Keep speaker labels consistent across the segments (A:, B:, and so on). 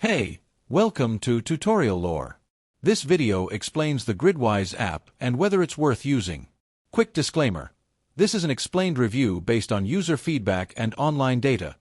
A: Hey, welcome to Tutorial Lore. This video explains the Gridwise app and whether it's worth using. Quick disclaimer. This is an explained review based on user feedback and online data,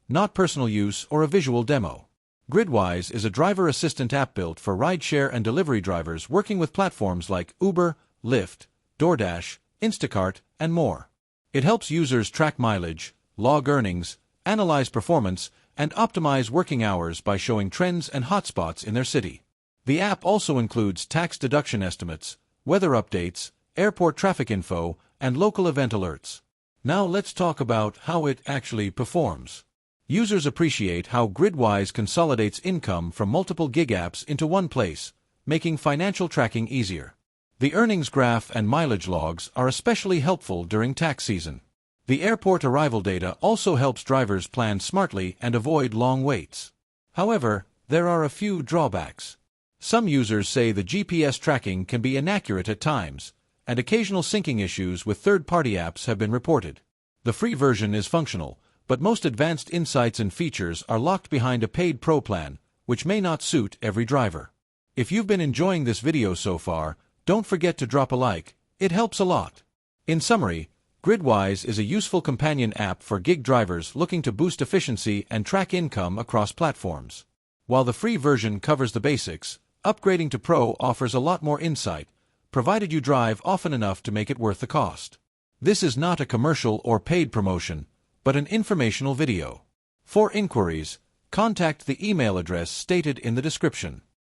A: not personal use or a visual demo. Gridwise is a driver assistant app built for rideshare and delivery drivers working with platforms like Uber, Lyft, DoorDash, Instacart, and more. It helps users track mileage, log earnings, analyze performance, and optimize working hours by showing trends and hotspots in their city. The app also includes tax deduction estimates, weather updates, airport traffic info, and local event alerts. Now let's talk about how it actually performs. Users appreciate how Gridwise consolidates income from multiple gig apps into one place, making financial tracking easier. The earnings graph and mileage logs are especially helpful during tax season. The airport arrival data also helps drivers plan smartly and avoid long waits. However, there are a few drawbacks. Some users say the GPS tracking can be inaccurate at times, and occasional syncing issues with third-party apps have been reported. The free version is functional, but most advanced insights and features are locked behind a paid pro plan, which may not suit every driver. If you've been enjoying this video so far, don't forget to drop a like. It helps a lot. In summary, Gridwise is a useful companion app for gig drivers looking to boost efficiency and track income across platforms. While the free version covers the basics, upgrading to Pro offers a lot more insight, provided you drive often enough to make it worth the cost. This is not a commercial or paid promotion, but an informational video. For inquiries, contact the email address stated in the description.